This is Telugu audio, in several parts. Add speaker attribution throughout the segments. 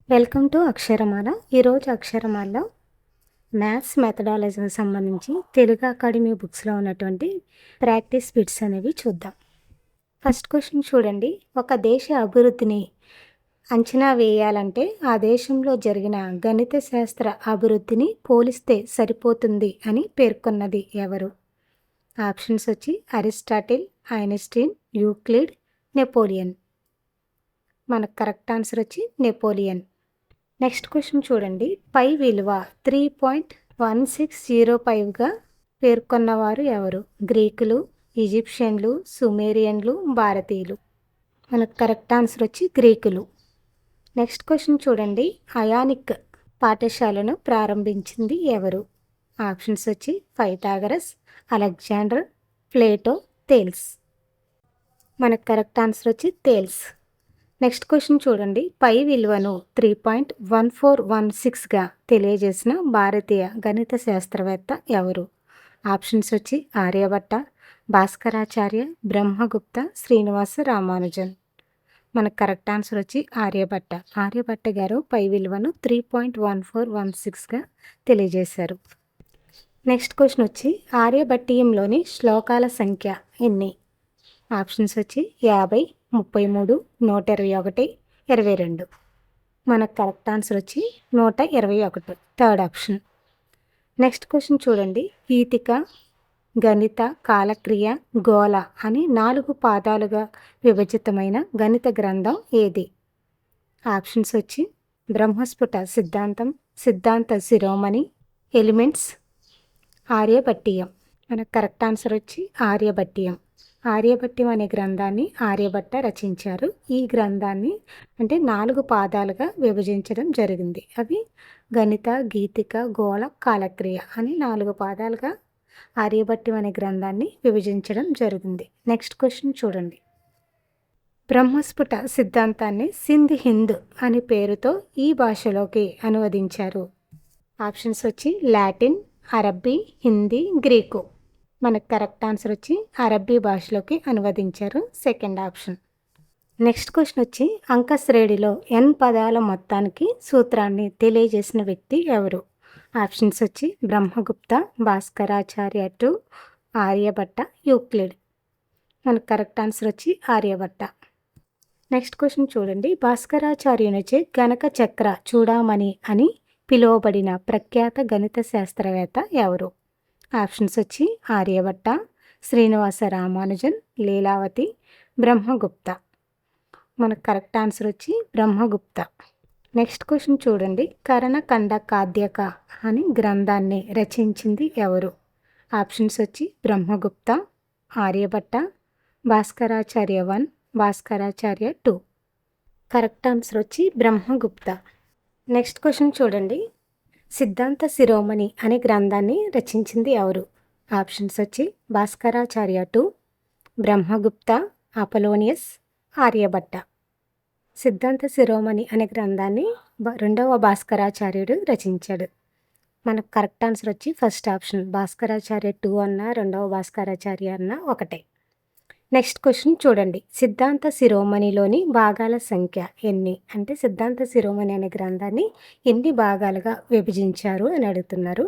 Speaker 1: Welcome to అక్షరమాల. ఈరోజు అక్షరమాలలో మ్యాథ్స్ మెథడాలజీకి సంబంధించి తెలుగు అకాడమీ బుక్స్లో ఉన్నటువంటి ప్రాక్టీస్ బిట్స్ అనేవి చూద్దాం. ఫస్ట్ క్వశ్చన్ చూడండి. ఒక దేశ అభివృద్ధిని అంచనా వేయాలంటే ఆ దేశంలో జరిగిన గణిత శాస్త్ర అభివృద్ధిని పోలిస్తే సరిపోతుంది అని పేర్కొన్నది ఎవరు? ఆప్షన్స్ వచ్చి అరిస్టాటిల్, ఐన్స్టీన్, యూక్లిడ్, నెపోలియన్. మనకు కరెక్ట్ ఆన్సర్ వచ్చి నెపోలియన్. నెక్స్ట్ క్వశ్చన్ చూడండి. పై విలువ 3.1605గా పేర్కొన్నవారు ఎవరు? గ్రీకులు, ఈజిప్షియన్లు, సుమేరియన్లు, భారతీయులు. మనకు కరెక్ట్ ఆన్సర్ వచ్చి గ్రీకులు. నెక్స్ట్ క్వశ్చన్ చూడండి. అయానిక్ పాఠశాలను ప్రారంభించింది ఎవరు? ఆప్షన్స్ వచ్చి పైథాగరస్, అలెగ్జాండర్, ప్లేటో, థేల్స్. మనకు కరెక్ట్ ఆన్సర్ వచ్చి థేల్స్. నెక్స్ట్ క్వశ్చన్ చూడండి. పై విలువను 3.1416గా తెలియజేసిన భారతీయ గణిత శాస్త్రవేత్త ఎవరు? ఆప్షన్స్ వచ్చి ఆర్యభట్ట, భాస్కరాచార్య, బ్రహ్మగుప్త, శ్రీనివాస రామానుజన్. మనకు కరెక్ట్ ఆన్సర్ వచ్చి ఆర్యభట్ట. ఆర్యభట్ట గారు పై విలువను 3.1416గా తెలియజేశారు. నెక్స్ట్ క్వశ్చన్ వచ్చి ఆర్యభట్టీయంలోని శ్లోకాల సంఖ్య ఎన్ని? ఆప్షన్స్ వచ్చి 50, 33, 121, 22. మనకు కరెక్ట్ ఆన్సర్ వచ్చి 121, థర్డ్ ఆప్షన్. నెక్స్ట్ క్వశ్చన్ చూడండి. గీతిక, గణిత, కాలక్రియ, గోళ అని 4 పాదాలుగా విభజితమైన గణిత గ్రంథం ఏది? ఆప్షన్స్ వచ్చి బ్రహ్మస్ఫుట సిద్ధాంతం, సిద్ధాంత శిరోమణి, ఎలిమెంట్స్, ఆర్యభట్టీయం. మనకు కరెక్ట్ ఆన్సర్ వచ్చి ఆర్యభట్టీయం. ఆర్యభట్యం అనే గ్రంథాన్ని ఆర్యభట్ట రచించారు. ఈ గ్రంథాన్ని అంటే 4 పాదాలుగా విభజించడం జరిగింది. అవి గణిత, గీతిక, గోళ, కాలక్రియ అని 4 పాదాలుగా ఆర్యభట్యం అనే గ్రంథాన్ని విభజించడం జరిగింది. నెక్స్ట్ క్వశ్చన్ చూడండి. బ్రహ్మస్ఫుట సిద్ధాంతాన్ని సింధ్ హింద్ అనే పేరుతో ఈ భాషలోకి అనువదించారు. ఆప్షన్స్ వచ్చి లాటిన్, అరబ్బీ, హిందీ, గ్రీకు. మనకు కరెక్ట్ ఆన్సర్ వచ్చి అరబ్బీ భాషలోకి అనువదించారు, సెకండ్ ఆప్షన్. నెక్స్ట్ క్వశ్చన్ వచ్చి అంక శ్రేణిలో n పదాల మొత్తానికి సూత్రాన్ని తెలియజేసిన వ్యక్తి ఎవరు? ఆప్షన్స్ వచ్చి బ్రహ్మగుప్త, భాస్కరాచార్య టు, ఆర్యభట్ట, యూక్లిడ్. మనకు కరెక్ట్ ఆన్సర్ వచ్చి ఆర్యభట్ట. నెక్స్ట్ క్వశ్చన్ చూడండి. భాస్కరాచార్యునిచే గణక చక్ర చూడామణి అని పిలువబడిన ప్రఖ్యాత గణిత శాస్త్రవేత్త ఎవరు? ఆప్షన్స్ వచ్చి ఆర్యభట్ట, శ్రీనివాస రామానుజన్, లీలావతి, బ్రహ్మగుప్త. మనకు కరెక్ట్ ఆన్సర్ వచ్చి బ్రహ్మగుప్త. నెక్స్ట్ క్వశ్చన్ చూడండి. కరణఖండ కాద్యక అని గ్రంథాన్ని రచించింది ఎవరు? ఆప్షన్స్ వచ్చి బ్రహ్మగుప్త, ఆర్యభట్ట, భాస్కరాచార్య 1, భాస్కరాచార్య 2. కరెక్ట్ ఆన్సర్ వచ్చి బ్రహ్మగుప్త. నెక్స్ట్ క్వశ్చన్ చూడండి. సిద్ధాంత శిరోమణి అనే గ్రంథాన్ని రచించింది ఎవరు? ఆప్షన్స్ వచ్చి భాస్కరాచార్య 2, బ్రహ్మగుప్త, అపోలోనియస్, ఆర్యభట్ట. సిద్ధాంత శిరోమణి అనే గ్రంథాన్ని 2వ భాస్కరాచార్యుడు రచించాడు. మనకు కరెక్ట్ ఆన్సర్ వచ్చి ఫస్ట్ ఆప్షన్. భాస్కరాచార్య 2 అన్న 2వ భాస్కరాచార్య అన్న ఒకటే. నెక్స్ట్ క్వశ్చన్ చూడండి. సిద్ధాంత శిరోమణిలోని భాగాల సంఖ్య ఎన్ని? అంటే సిద్ధాంత శిరోమణి అనే గ్రంథాన్ని ఎన్ని భాగాలుగా విభజించారు అని అడుగుతున్నారు.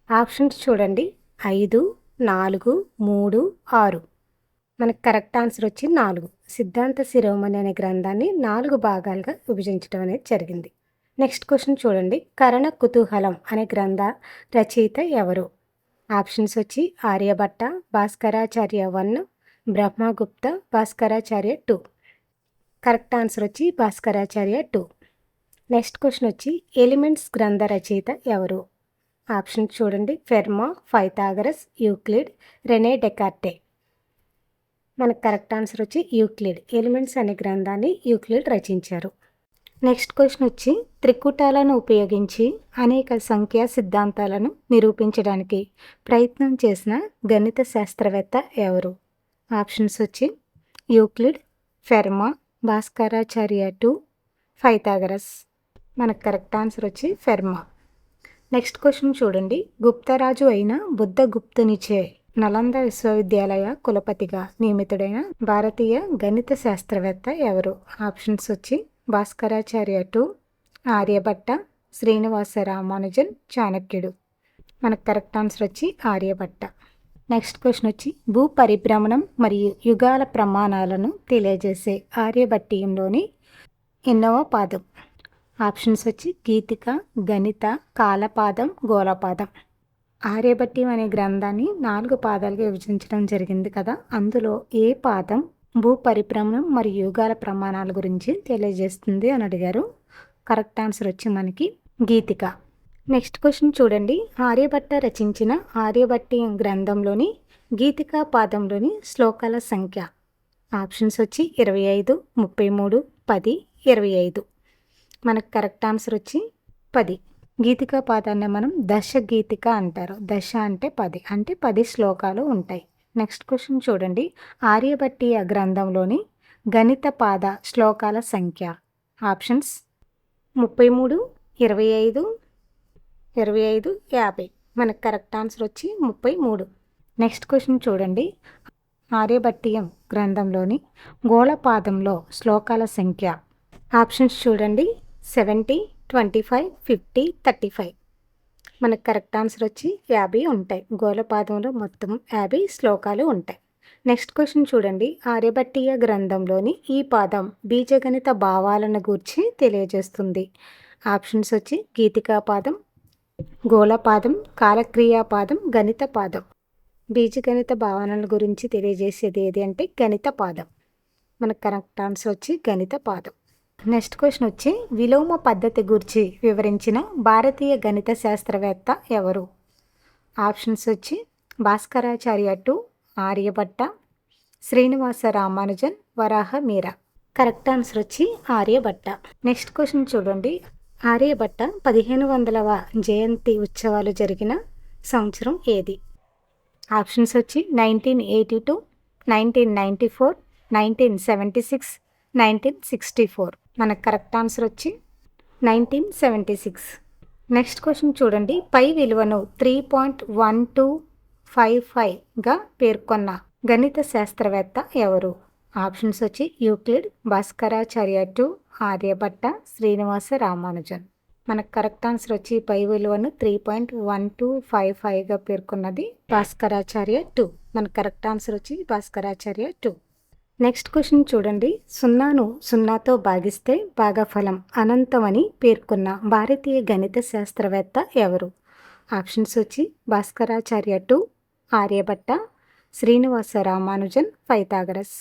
Speaker 1: ఆప్షన్స్ చూడండి. 5, 4, 3, 6. మనకు కరెక్ట్ ఆన్సర్ వచ్చి 4. సిద్ధాంత శిరోమణి అనే గ్రంథాన్ని 4 భాగాలుగా విభజించడం అనేది జరిగింది. నెక్స్ట్ క్వశ్చన్ చూడండి. కరణ కుతూహలం అనే గ్రంథ రచయిత ఎవరు? ఆప్షన్స్ వచ్చి ఆర్యభట్ట, భాస్కరాచార్య 1, బ్రహ్మగుప్త, భాస్కరాచార్య 2. కరెక్ట్ ఆన్సర్ వచ్చి భాస్కరాచార్య 2. నెక్స్ట్ క్వశ్చన్ వచ్చి ఎలిమెంట్స్ గ్రంథ రచయిత ఎవరు? ఆప్షన్స్ చూడండి. Fermat, Pythagoras, Euclid, Rene Descartes. మనకు కరెక్ట్ ఆన్సర్ వచ్చి యూక్లిడ్. ఎలిమెంట్స్ అనే గ్రంథాన్ని యూక్లిడ్ రచించారు. నెక్స్ట్ క్వశ్చన్ వచ్చి త్రికుటాలను ఉపయోగించి అనేక సంఖ్యా సిద్ధాంతాలను నిరూపించడానికి ప్రయత్నం చేసిన గణిత శాస్త్రవేత్త ఎవరు? ఆప్షన్స్ వచ్చి యూక్లిడ్, ఫెర్మా, భాస్కరాచార్య 2, పైథాగరస్. మనకు కరెక్ట్ ఆన్సర్ వచ్చి ఫెర్మా. నెక్స్ట్ క్వశ్చన్ చూడండి. గుప్తరాజు అయిన బుద్ధగుప్తునిచే నలంద విశ్వవిద్యాలయ కులపతిగా నియమితుడైన భారతీయ గణిత శాస్త్రవేత్త ఎవరు? ఆప్షన్స్ వచ్చి భాస్కరాచార్య 2, ఆర్యభట్ట, శ్రీనివాస రామానుజన్, చాణక్యుడు. మనకు కరెక్ట్ ఆన్సర్ వచ్చి ఆర్యభట్ట. నెక్స్ట్ క్వశ్చన్ వచ్చి భూ పరిభ్రమణం మరియు యుగాల ప్రమాణాలను తెలియజేసే ఆర్యభట్టీయంలోని ఎన్నవ పాదం? ఆప్షన్స్ వచ్చి గీతిక, గణిత, కాలపాదం, గోళపాదం. ఆర్యభట్యం అనే గ్రంథాన్ని 4 పాదాలుగా విభజించడం జరిగింది కదా, అందులో ఏ పాదం భూ పరిభ్రమణం మరియు యుగాల ప్రమాణాల గురించి తెలియజేస్తుంది అని అడిగారు. కరెక్ట్ ఆన్సర్ వచ్చి మనకి గీతిక. నెక్స్ట్ క్వశ్చన్ చూడండి. ఆర్యభట్ట రచించిన ఆర్యభట్టీయం గ్రంథంలోని గీతికా పాదంలోని శ్లోకాల సంఖ్య. ఆప్షన్స్ వచ్చి 25, 33, 10, 25. మనకు కరెక్ట్ ఆన్సర్ వచ్చి 10. గీతికా పాదాన్ని మనం దశ గీతిక అంటారు. దశ అంటే 10, అంటే 10 శ్లోకాలు ఉంటాయి. నెక్స్ట్ క్వశ్చన్ చూడండి. ఆర్యభట్టీయ గ్రంథంలోని గణిత పాద శ్లోకాల సంఖ్య. ఆప్షన్స్ 33, 25, 25, 50. మనకు కరెక్ట్ ఆన్సర్ వచ్చి 33. నెక్స్ట్ క్వశ్చన్ చూడండి. ఆర్యభట్టీయం గ్రంథంలోని గోళపాదంలో శ్లోకాల సంఖ్య. ఆప్షన్స్ చూడండి 70, 25, 50, 35. మనకు కరెక్ట్ ఆన్సర్ వచ్చి 50 ఉంటాయి. గోళపాదంలో మొత్తం 50 శ్లోకాలు ఉంటాయి. నెక్స్ట్ క్వశ్చన్ చూడండి. ఆర్యభట్టీయ గ్రంథంలోని ఈ పాదం బీజగణిత భావాలను గూర్చి తెలియజేస్తుంది. ఆప్షన్స్ వచ్చి గీతికా పాదం, గోళపాదం, కాలక్రియాపాదం, గణిత పాదం. బీజగణిత భావనల గురించి తెలియజేసేది ఏది అంటే గణిత పాదం. మనకు కరెక్ట్ ఆన్సర్ వచ్చి గణిత పాదం. నెక్స్ట్ క్వశ్చన్ వచ్చి విలోమ పద్ధతి గురించి వివరించిన భారతీయ గణిత శాస్త్రవేత్త ఎవరు? ఆప్షన్స్ వచ్చి Bhaskaracharya two, Aryabhatta, Srinivasa Ramanujan, Varaha Mihira. Correct answer వచ్చి ఆర్యభట్ట. నెక్స్ట్ క్వశ్చన్ చూడండి. ఆర్యభట్ట 1500వ జయంతి ఉత్సవాలు జరిగిన సంవత్సరం ఏది? ఆప్షన్స్ వచ్చి 1982, 1994, 1976, 1964. మనకు కరెక్ట్ ఆన్సర్ వచ్చి 1976. నెక్స్ట్ క్వశ్చన్ చూడండి. పై విలువను 3.1255గా పేర్కొన్న గణిత శాస్త్రవేత్త ఎవరు? ఆప్షన్స్ వచ్చి యూక్లిడ్, భాస్కరాచార్య టు, ఆర్యభట్ట, శ్రీనివాస రామానుజన్. మనకు కరెక్ట్ ఆన్సర్ వచ్చి పై విలువను 3.1255గా పేర్కొన్నది భాస్కరాచార్య టు. మనకు కరెక్ట్ ఆన్సర్ వచ్చి భాస్కరాచార్య టు. నెక్స్ట్ క్వశ్చన్ చూడండి. 0ను 0తో భాగిస్తే భాగఫలం అనంతమని పేర్కొన్న భారతీయ గణిత శాస్త్రవేత్త ఎవరు? ఆప్షన్స్ వచ్చి భాస్కరాచార్య టు, ఆర్యభట్ట, శ్రీనివాస రామానుజన్, పైథాగరస్.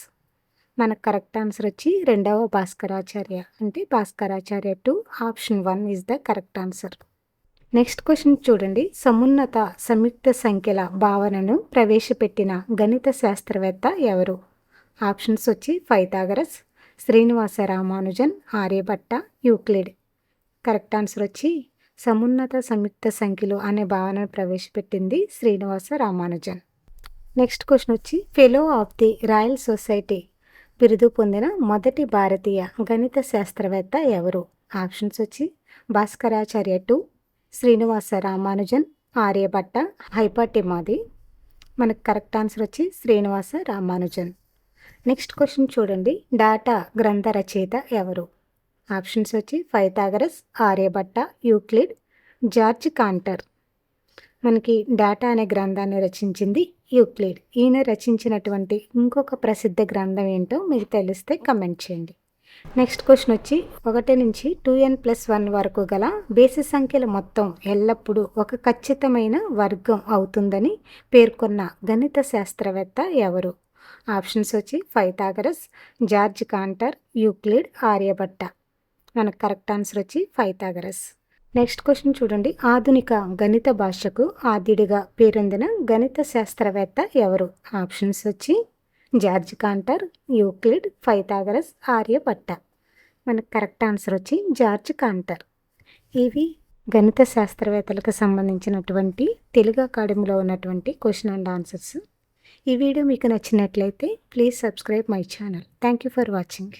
Speaker 1: మనకు కరెక్ట్ ఆన్సర్ వచ్చి 2వ భాస్కరాచార్య, అంటే Bhaskaracharya to. Option 1 is the correct answer. Next question చూడండి. సమున్నత సంయుక్త సంఖ్యల భావనను ప్రవేశపెట్టిన గణిత శాస్త్రవేత్త ఎవరు? ఆప్షన్స్ వచ్చి Pythagoras, Srinivasa Ramanujan, Aryabhatta, Euclid. Correct answer వచ్చి సమున్నత సంయుక్త సంఖ్యలు అనే భావనను ప్రవేశపెట్టింది శ్రీనివాస రామానుజన్. నెక్స్ట్ క్వశ్చన్ వచ్చి fellow of the Royal Society బిరుదు పొందిన మొదటి భారతీయ గణిత శాస్త్రవేత్త ఎవరు? ఆప్షన్స్ వచ్చి భాస్కరాచార్య టు, శ్రీనివాస రామానుజన్, ఆర్యభట్ట, హైపాటిమాది. మనకు కరెక్ట్ ఆన్సర్ వచ్చి శ్రీనివాస రామానుజన్. నెక్స్ట్ క్వశ్చన్ చూడండి. డాటా గ్రంథ రచయిత ఎవరు? ఆప్షన్స్ వచ్చి Pythagoras, Aryabhatta, Euclid, George Cantor. మనకి డాటా అనే గ్రంథాన్ని రచించింది యూక్లిడ్. ఈయన రచించినటువంటి ఇంకొక ప్రసిద్ధ గ్రంథం ఏంటో మీకు తెలిస్తే కమెంట్ చేయండి. నెక్స్ట్ క్వశ్చన్ వచ్చి 1 నుంచి 2n+1 వరకు గల బేసి సంఖ్యల మొత్తం ఎల్లప్పుడూ ఒక ఖచ్చితమైన వర్గం అవుతుందని పేర్కొన్న గణిత శాస్త్రవేత్త ఎవరు? ఆప్షన్స్ వచ్చి పైథాగరస్, జార్జ్ కాంటర్, యూక్లిడ్, ఆర్యభట్ట. మనకు కరెక్ట్ ఆన్సర్ వచ్చి పైథాగరస్. నెక్స్ట్ క్వశ్చన్ చూడండి. ఆధునిక గణిత భాషకు ఆద్యుడిగా పేరొందిన గణిత శాస్త్రవేత్త ఎవరు? ఆప్షన్స్ వచ్చి జార్జ్ కాంటర్, యూక్లిడ్, పైథాగరస్, ఆర్యభట్ట. మనకు కరెక్ట్ ఆన్సర్ వచ్చి జార్జ్ కాంటర్. ఇవి గణిత శాస్త్రవేత్తలకు సంబంధించినటువంటి తెలుగు అకాడమీలో ఉన్నటువంటి క్వశ్చన్ అండ్ ఆన్సర్స్. ఈ వీడియో మీకు నచ్చినట్లయితే please subscribe my channel. Thank you for watching.